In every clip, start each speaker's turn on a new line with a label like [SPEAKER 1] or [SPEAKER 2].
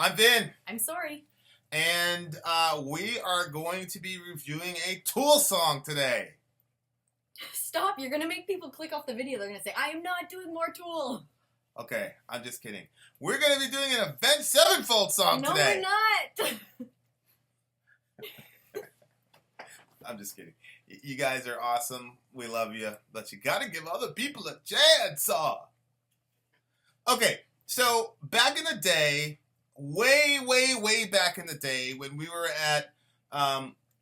[SPEAKER 1] I'm Vin.
[SPEAKER 2] I'm Sori.
[SPEAKER 1] And we are going to be reviewing a Tool song today.
[SPEAKER 2] Stop, you're going to make people click off the video. They're going to say, I am not doing more Tool.
[SPEAKER 1] Okay, I'm just kidding. We're going to be doing an Avenged Sevenfold song today.
[SPEAKER 2] No, we're not.
[SPEAKER 1] I'm just kidding. You guys are awesome. We love you. But you got to give other people a chance. Okay, so back in the day, way back in the day when we were at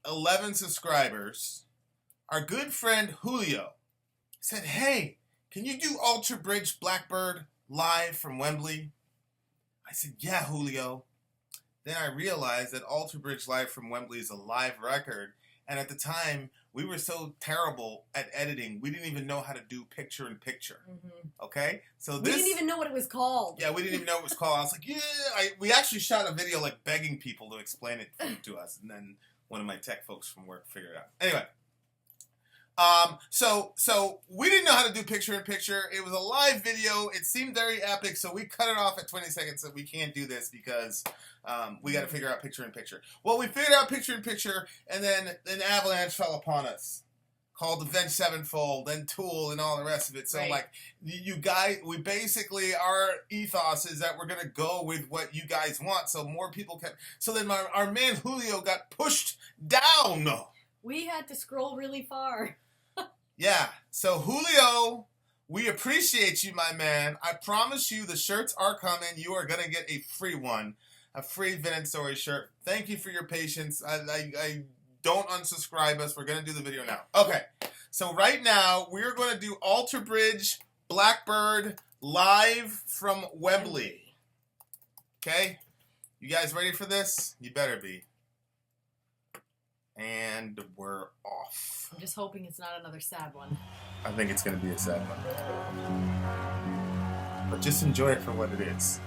[SPEAKER 1] 11 subscribers, our good friend Julio said, hey, can you do Ultra Bridge Blackbird live from Wembley? I said, yeah, Julio. Then I realized that Ultra Bridge Live from Wembley is a live record. And at the time, we were so terrible at editing, we didn't even know how to do picture-in-picture. Mm-hmm. Okay? So
[SPEAKER 2] we didn't even know what it was called.
[SPEAKER 1] Yeah, we didn't even know what it was called. I was like, yeah. We actually shot a video like begging people to explain it to us. And then one of my tech folks from work figured it out. Anyway. So we didn't know how to do picture-in-picture. It was a live video. It seemed very epic, so we cut it off at 20 seconds. So we can't do this because we got to figure out picture-in-picture. Well, we figured out picture-in-picture, and then an avalanche fell upon us called Avenged Sevenfold and Tool and all the rest of it. So, right. Like, you guys, we basically, our ethos is that we're going to go with what you guys want, so more people can. So then our man Julio got pushed down.
[SPEAKER 2] We had to scroll really far.
[SPEAKER 1] Yeah, so Julio, we appreciate you, my man. I promise you the shirts are coming. You are going to get a free one, a free Vin and Sori shirt. Thank you for your patience. I don't unsubscribe us. We're going to do the video now. Okay, so right now we're going to do Ultra Bridge Blackbird live from Wembley. Okay, you guys ready for this? You better be. And we're off.
[SPEAKER 2] I'm just hoping it's not another sad one.
[SPEAKER 1] I think it's going to be a sad one. But just enjoy it for what it is.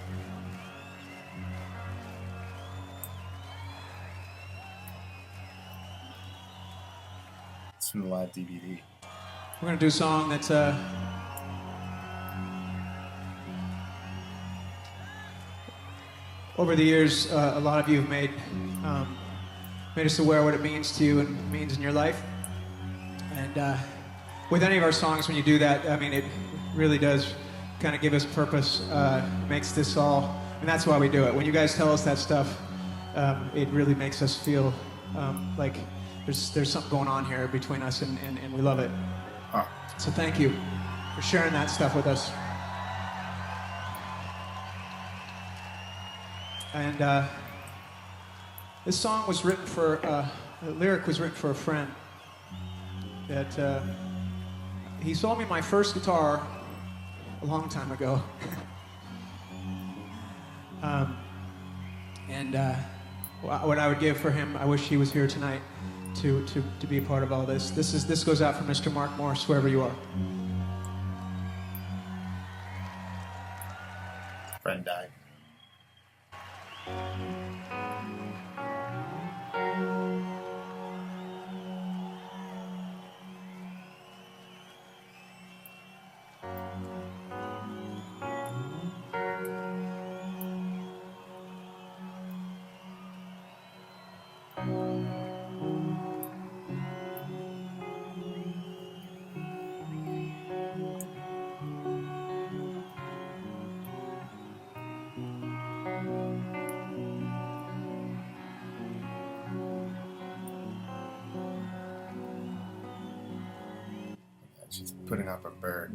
[SPEAKER 1] It's from the live DVD.
[SPEAKER 3] We're going to do a song that's over the years, a lot of you have made us aware of what it means to you and means in your life. And with any of our songs, when you do that, I mean, it really does kind of give us purpose, makes this all, and that's why we do it. When you guys tell us that stuff, it really makes us feel like there's something going on here between us, and we love it.
[SPEAKER 1] Huh.
[SPEAKER 3] So thank you for sharing that stuff with us. And this song was written for, the lyric was written for a friend that he sold me my first guitar a long time ago. What I would give for him, I wish he was here tonight to be a part of all this. This goes out for Mr. Mark Morris, wherever you are.
[SPEAKER 1] Friend died. She's putting up a bird.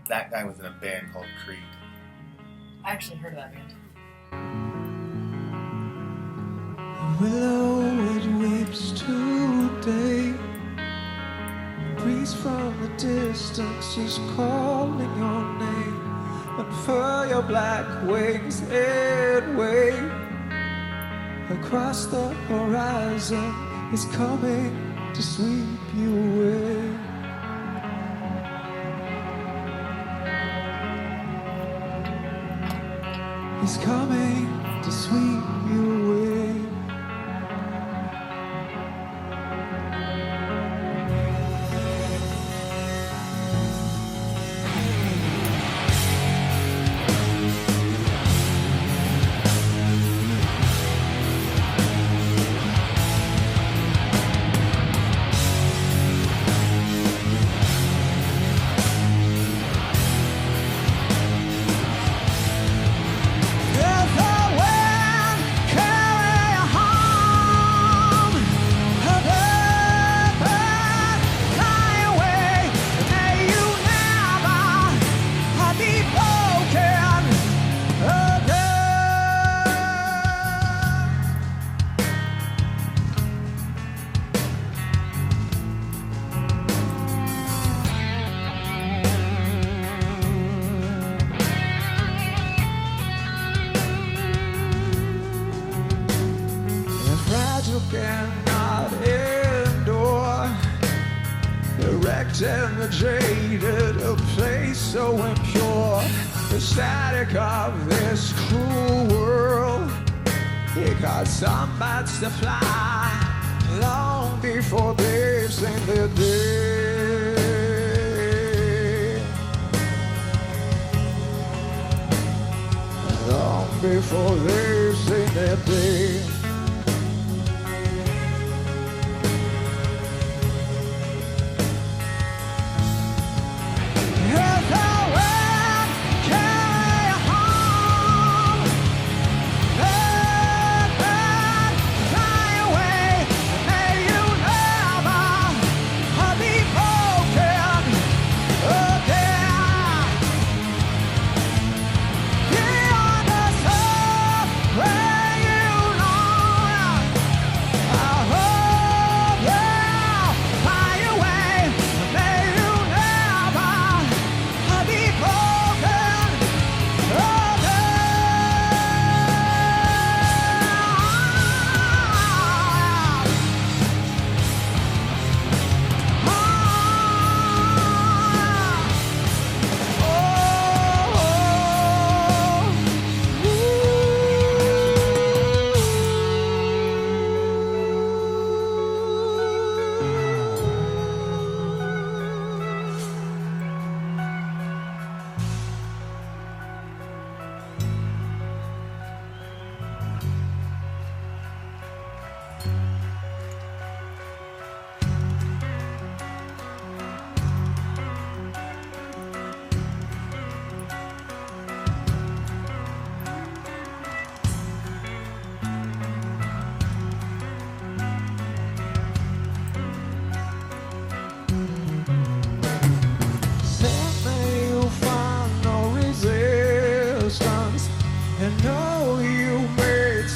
[SPEAKER 1] That guy was in a band called Creed.
[SPEAKER 2] I actually heard of that band.
[SPEAKER 3] The willow, it weeps today. Breeze from the distance is calling your name. Unfurl your black wings and wave. Across the horizon is coming to sweep you away. is coming to sweep you away. Cannot endure erected and the jaded, a place so impure, the static of this cruel world. It caused some bats to fly long before they've seen their day. Long before they've seen their day.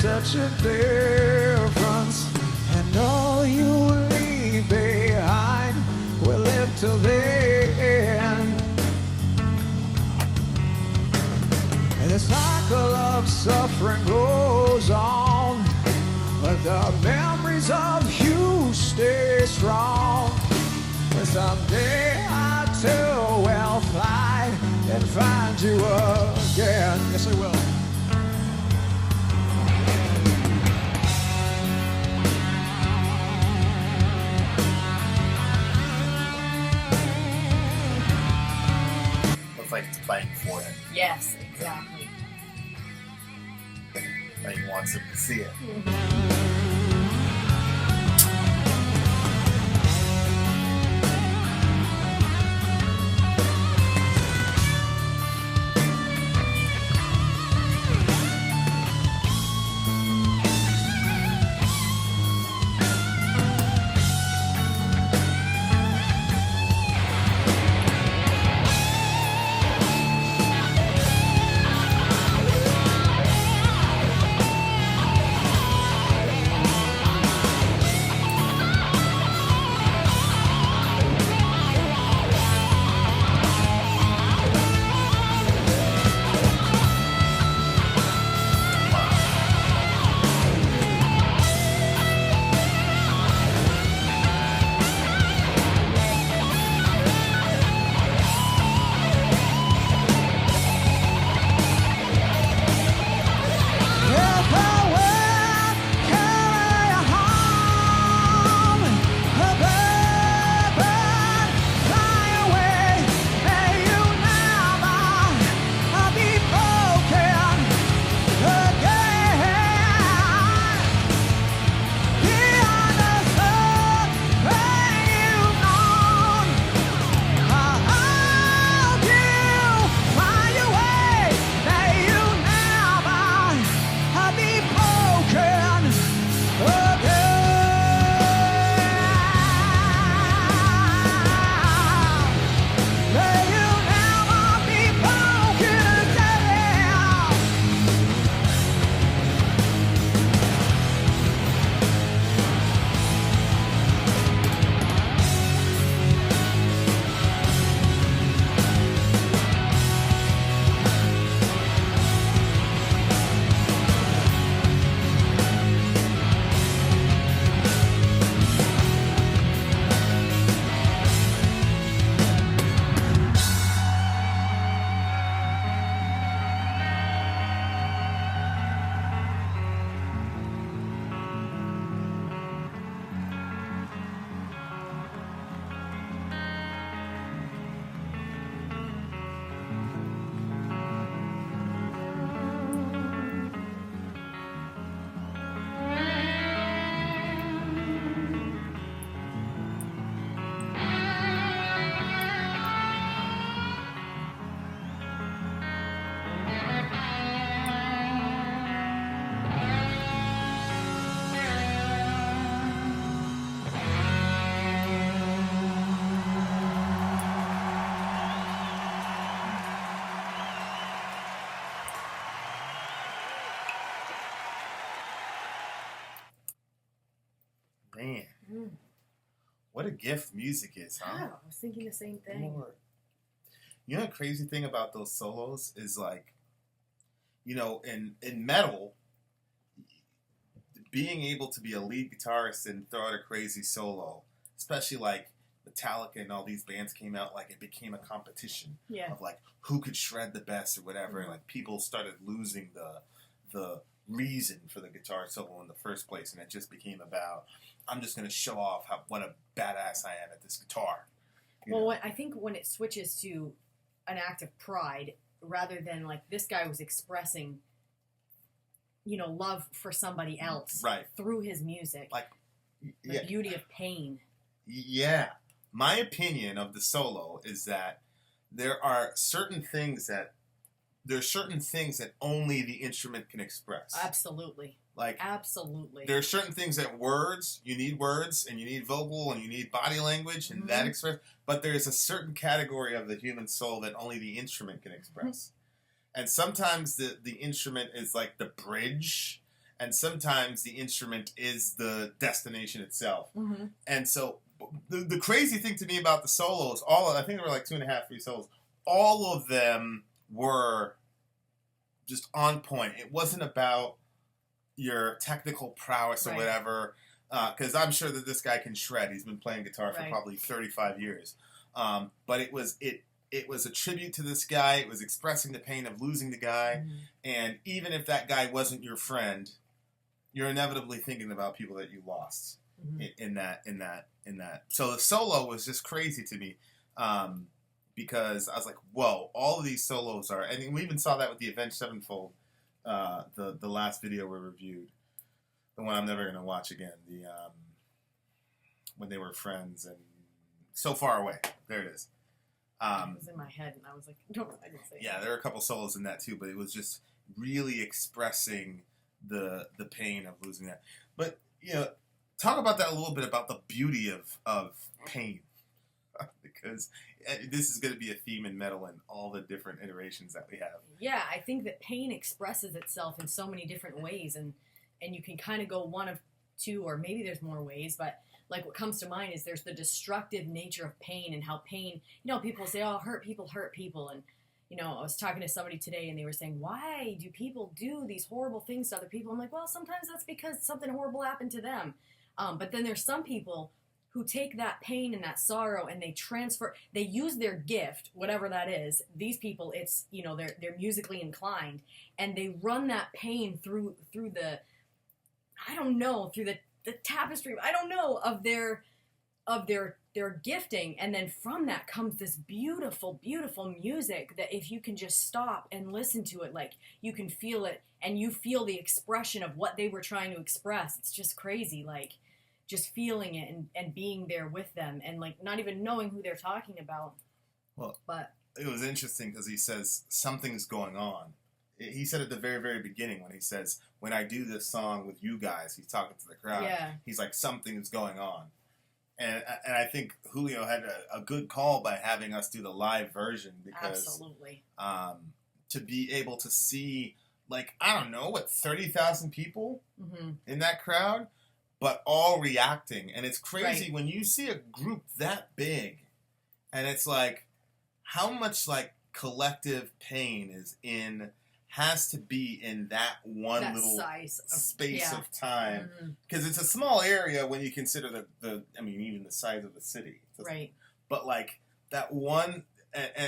[SPEAKER 3] Such a difference, and all you leave behind will live till the end. And the cycle of suffering goes on, but the memories of you stay strong. And someday I too will fly and find you again. Yes, I will.
[SPEAKER 1] Like it's playing for him.
[SPEAKER 2] Yes, exactly.
[SPEAKER 1] Like he wants him to see it. What a gift music is, huh?
[SPEAKER 2] Wow, I was thinking the same thing.
[SPEAKER 1] Lord. You know the crazy thing about those solos is like, you know, in metal, being able to be a lead guitarist and throw out a crazy solo, especially like Metallica and all these bands came out, like it became a competition of like who could shred the best or whatever. And like people started losing the reason for the guitar solo in the first place, and it just became about, I'm just going to show off what a badass I am at this guitar.
[SPEAKER 2] Well, I think when it switches to an act of pride, rather than like this guy was expressing, you know, love for somebody else through his music,
[SPEAKER 1] like
[SPEAKER 2] the beauty of pain.
[SPEAKER 1] Yeah. My opinion of the solo is that there are certain things that only the instrument can express.
[SPEAKER 2] Absolutely.
[SPEAKER 1] Like,
[SPEAKER 2] absolutely.
[SPEAKER 1] There are certain things that you need words, and you need vocal, and you need body language, and that express. But there's a certain category of the human soul that only the instrument can express. And sometimes the instrument is like the bridge, and sometimes the instrument is the destination itself. And so the crazy thing to me about the solos, I think there were like 2.5, 3 solos, all of them were just on point. It wasn't about your technical prowess or whatever, because I'm sure that this guy can shred. He's been playing guitar for probably 35 years. But it was a tribute to this guy. It was expressing the pain of losing the guy. And even if that guy wasn't your friend, you're inevitably thinking about people that you lost in that. So the solo was just crazy to me. Because I was like, whoa, all of these solos are, and we even saw that with the Avenged Sevenfold, the last video we reviewed, the one I'm never going to watch again, when they were friends and So Far Away. There it is.
[SPEAKER 2] It was in my head, and I was like, no, I didn't say
[SPEAKER 1] Yeah, there are a couple solos in that too, but it was just really expressing the pain of losing that. But, you know, talk about that a little bit, about the beauty of pain. Because this is going to be a theme in metal and all the different iterations that we have.
[SPEAKER 2] Yeah, I think that pain expresses itself in so many different ways, and you can kind of go one of two, or maybe there's more ways, but like what comes to mind is there's the destructive nature of pain, and how pain, you know, people say, oh, hurt people, and, you know, I was talking to somebody today, and they were saying, why do people do these horrible things to other people? I'm like, well, sometimes that's because something horrible happened to them, but then there's some people who take that pain and that sorrow and they use their gift, whatever that is. These people, it's, you know, they're musically inclined, and they run that pain through the, I don't know, through the tapestry, I don't know, of their gifting, and then from that comes this beautiful, beautiful music that if you can just stop and listen to it, like, you can feel it, and you feel the expression of what they were trying to express. It's just crazy, like, just feeling it and being there with them, and like not even knowing who they're talking about.
[SPEAKER 1] Well,
[SPEAKER 2] but
[SPEAKER 1] it was interesting because he says something's going on. He said at the very, very beginning, when he says, when I do this song with you guys, he's talking to the crowd.
[SPEAKER 2] Yeah.
[SPEAKER 1] He's like, something's going on. And I think Julio had a good call by having us do the live version, because
[SPEAKER 2] absolutely,
[SPEAKER 1] to be able to see, like, I don't know, 30,000 people in that crowd, but all reacting. And it's crazy when you see a group that big, and it's like, how much like collective pain has to be in that little space of time. Because it's a small area when you consider even the size of the city.
[SPEAKER 2] Right.
[SPEAKER 1] But like that one,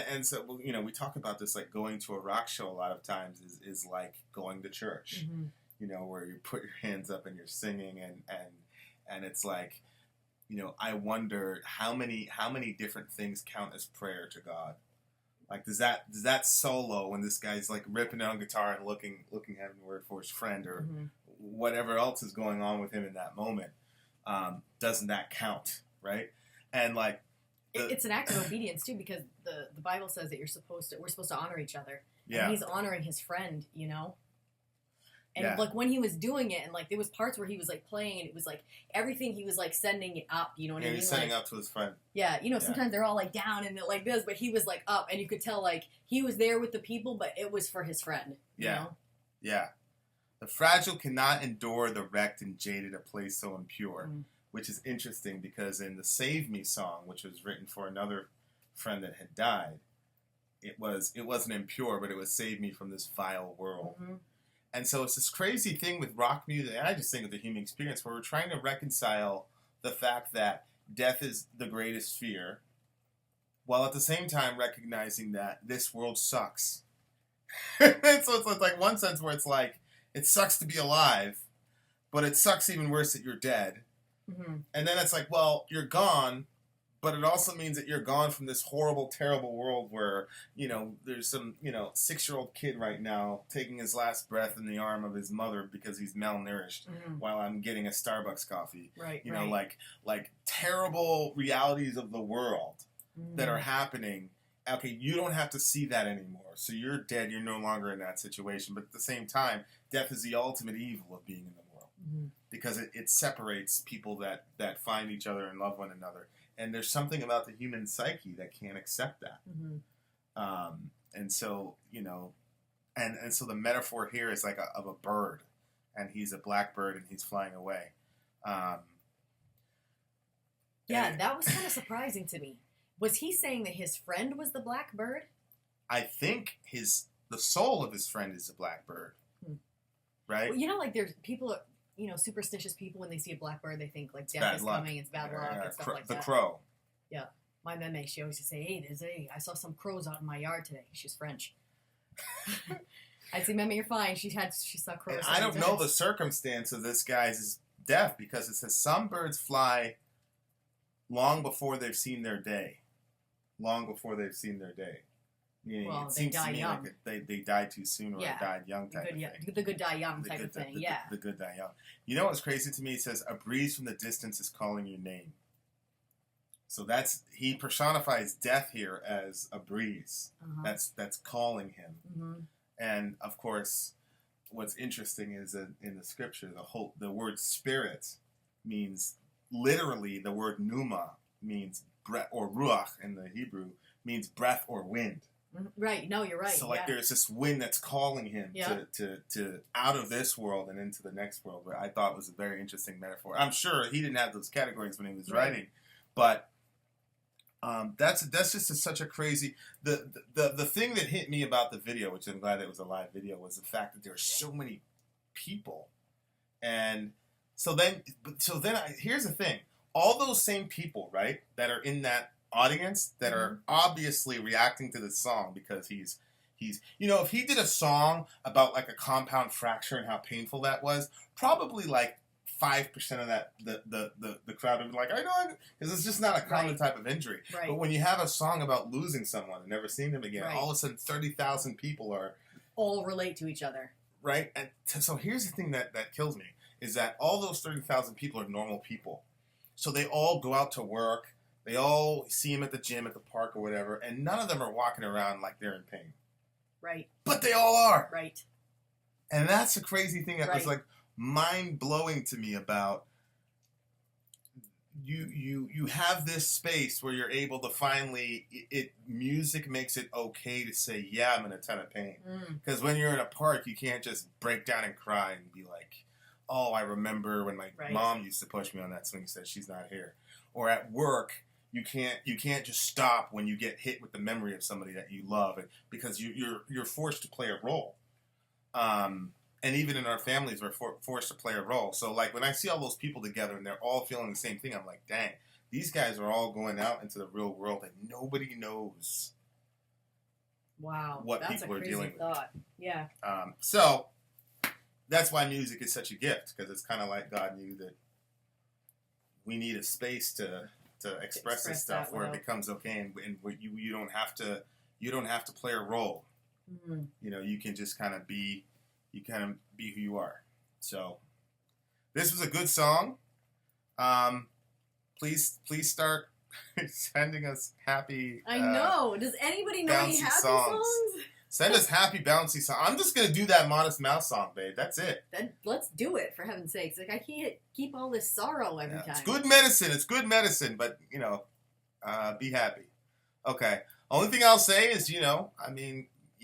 [SPEAKER 1] and so, you know, we talk about this, like going to a rock show a lot of times is like going to church. You know, where you put your hands up and you're singing, and it's like, you know, I wonder how many different things count as prayer to God. Like, does that solo when this guy's like ripping on guitar and looking heavenward for his friend, or whatever else is going on with him in that moment, doesn't that count, right? And like,
[SPEAKER 2] it's an act of obedience too, because the Bible says that we're supposed to honor each other.
[SPEAKER 1] Yeah.
[SPEAKER 2] And he's honoring his friend, you know. And like when he was doing it, and like there was parts where he was like playing, and it was like everything he was like sending it up, you know what I mean?
[SPEAKER 1] He's sending up to his friend.
[SPEAKER 2] Yeah, you know, sometimes they're all like down and like this, but he was like up, and you could tell like he was there with the people, but it was for his friend. You know?
[SPEAKER 1] Yeah. The fragile cannot endure the wrecked and jaded, a place so impure. which is interesting because in the Save Me song, which was written for another friend that had died, it wasn't impure, but it was save me from this vile world.
[SPEAKER 2] Mm-hmm.
[SPEAKER 1] And so it's this crazy thing with rock music, and I just think of the human experience, where we're trying to reconcile the fact that death is the greatest fear, while at the same time recognizing that this world sucks. So it's like one sense where it's like, it sucks to be alive, but it sucks even worse that you're dead.
[SPEAKER 2] Mm-hmm.
[SPEAKER 1] And then it's like, well, you're gone, but it also means that you're gone from this horrible, terrible world where, there's some, 6-year-old kid right now taking his last breath in the arm of his mother because he's malnourished while I'm getting a Starbucks coffee.
[SPEAKER 2] Right.
[SPEAKER 1] Like terrible realities of the world that are happening. Okay, you don't have to see that anymore. So you're dead. You're no longer in that situation. But at the same time, death is the ultimate evil of being in the world because it separates people that find each other and love one another. And there's something about the human psyche that can't accept that. And so, and so the metaphor here is like of a bird, and he's a blackbird and he's flying away.
[SPEAKER 2] That was kind of surprising to me. Was he saying that his friend was the blackbird?
[SPEAKER 1] I think the soul of his friend is a blackbird, right?
[SPEAKER 2] Well, there's people, superstitious people, when they see a blackbird, they think like death is coming, it's bad luck, and stuff like that.
[SPEAKER 1] The crow.
[SPEAKER 2] Yeah. My meme, she always used to say, hey, I saw some crows out in my yard today. She's French. I'd say, meme, you're fine. She saw crows.
[SPEAKER 1] And I don't know the circumstance of this guy's death, because it says some birds fly long before they've seen their day. Long before they've seen their day.
[SPEAKER 2] Well,
[SPEAKER 1] it seems to me
[SPEAKER 2] young.
[SPEAKER 1] like they died too soon, or died young type of thing.
[SPEAKER 2] The good die young type of thing,
[SPEAKER 1] The good die young. You know what's crazy to me? It says, a breeze from the distance is calling your name. So he personifies death here as a breeze. That's calling him. And of course, what's interesting is that in the scripture, the word spirit means, literally, the word pneuma means breath, or ruach in the Hebrew means breath or wind.
[SPEAKER 2] Right. No, you're right.
[SPEAKER 1] So there's this wind that's calling him to out of this world and into the next world, where I thought was a very interesting metaphor. I'm sure he didn't have those categories when he was writing, but that's just such a crazy. The thing that hit me about the video, which I'm glad it was a live video, was the fact that there were so many people, and so then here's the thing: all those same people, right, that are in that audience that are obviously reacting to this song because he's if he did a song about like a compound fracture and how painful that was, probably like 5% of that the crowd would be like, I know, because it's just not a common type of injury. Right. But when you have a song about losing someone and never seeing them again, all of a sudden 30,000 people
[SPEAKER 2] all relate to each other.
[SPEAKER 1] Right? And so here's the thing that kills me, is that all those 30,000 people are normal people. So they all go out to work. They all see him at the gym, at the park, or whatever, and none of them are walking around like they're in pain.
[SPEAKER 2] Right.
[SPEAKER 1] But they all are.
[SPEAKER 2] Right.
[SPEAKER 1] And that's a crazy thing that was like mind-blowing to me about you have this space where you're able to finally, music makes it okay to say, yeah, I'm in a ton of pain. Because when you're in a park, you can't just break down and cry and be like, oh, I remember when my mom used to push me on that swing set, she's not here. Or at work, you can't just stop when you get hit with the memory of somebody that you love, because you're forced to play a role. And even in our families, we're forced to play a role. So like when I see all those people together and they're all feeling the same thing, I'm like, dang, these guys are all going out into the real world and nobody knows.
[SPEAKER 2] Wow,
[SPEAKER 1] what
[SPEAKER 2] that's
[SPEAKER 1] people
[SPEAKER 2] a
[SPEAKER 1] are
[SPEAKER 2] crazy
[SPEAKER 1] dealing
[SPEAKER 2] thought.
[SPEAKER 1] with.
[SPEAKER 2] Yeah.
[SPEAKER 1] So that's why music is such a gift, because it's kind of like God knew that we need a space to express this stuff where it becomes okay, and where you don't have to play a role. You can just kind of be who you are. So this was a good song. Please start sending us happy.
[SPEAKER 2] I know. Does anybody know any happy songs?
[SPEAKER 1] Send us happy bouncy songs. I'm just gonna do that Modest Mouse song, babe. That's it.
[SPEAKER 2] Then let's do it, for heaven's sakes. Like, I can't keep all this sorrow every time.
[SPEAKER 1] It's good medicine. It's good medicine, but be happy. Okay. Only thing I'll say is, you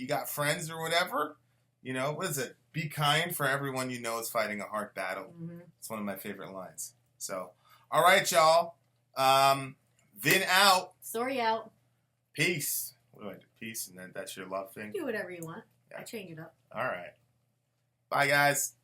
[SPEAKER 1] got friends or whatever. What is it? Be kind, for everyone you know is fighting a hard battle. It's one of my favorite lines. So, All right, y'all. Vin out.
[SPEAKER 2] Sorry out.
[SPEAKER 1] Peace. What do I do? Peace, and then that's your love thing?
[SPEAKER 2] Do whatever you want.
[SPEAKER 1] Yeah.
[SPEAKER 2] I change it up.
[SPEAKER 1] All right. Bye, guys.